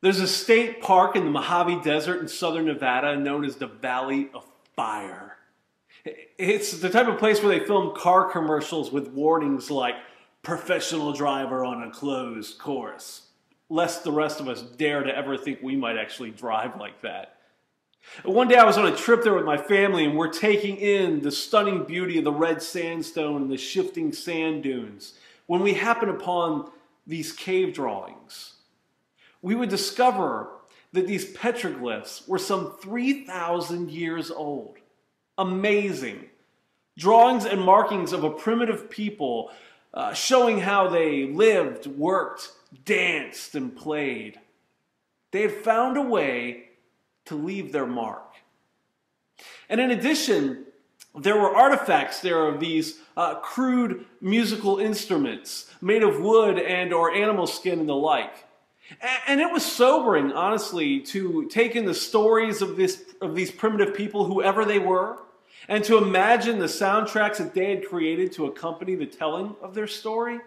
There's a state park in the Mojave Desert in southern Nevada known as the Valley of Fire. It's the type of place where they film car commercials with warnings like professional driver on a closed course, lest the rest of us dare to ever think we might actually drive like that. One day I was on a trip there with my family, and we're taking in the stunning beauty of the red sandstone and the shifting sand dunes when we happen upon these cave drawings. We would discover that these petroglyphs were some 3,000 years old. Amazing. Drawings and markings of a primitive people showing how they lived, worked, danced, and played. They had found a way to leave their mark. And in addition, there were artifacts there of these crude musical instruments made of wood and or animal skin and the like. And it was sobering, honestly, to take in the stories of these primitive people, whoever they were, and to imagine the soundtracks that they had created to accompany the telling of their story.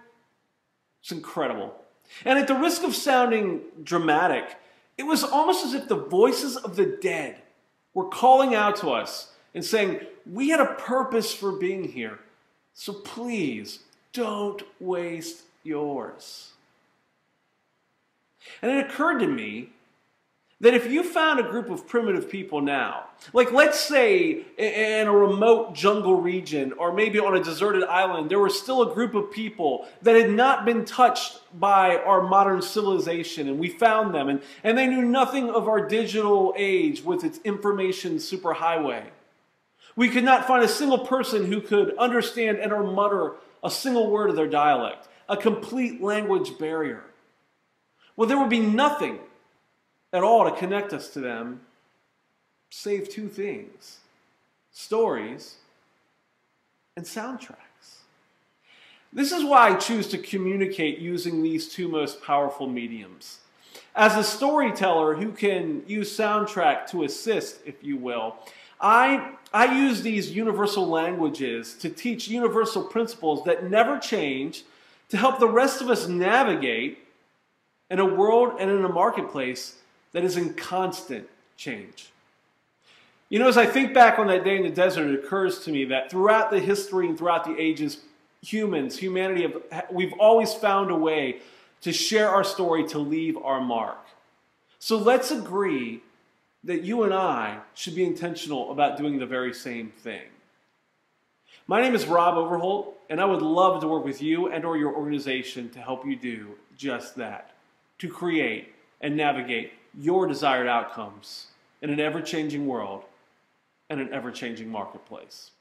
It's incredible. And at the risk of sounding dramatic, it was almost as if the voices of the dead were calling out to us and saying, we had a purpose for being here, so please don't waste yours. And it occurred to me that if you found a group of primitive people now, like let's say in a remote jungle region or maybe on a deserted island, there was still a group of people that had not been touched by our modern civilization, and we found them, and they knew nothing of our digital age with its information superhighway. We could not find a single person who could understand and or mutter a single word of their dialect, a complete language barrier. Well, there would be nothing at all to connect us to them, save two things: stories and soundtracks. This is why I choose to communicate using these two most powerful mediums. As a storyteller who can use soundtrack to assist, if you will, I use these universal languages to teach universal principles that never change, to help the rest of us navigate in a world and in a marketplace that is in constant change. You know, as I think back on that day in the desert, it occurs to me that throughout the history and throughout the ages, humanity, we've always found a way to share our story, to leave our mark. So let's agree that you and I should be intentional about doing the very same thing. My name is Robb Overholt, and I would love to work with you and or your organization to help you do just that, to create and navigate your desired outcomes in an ever-changing world and an ever-changing marketplace.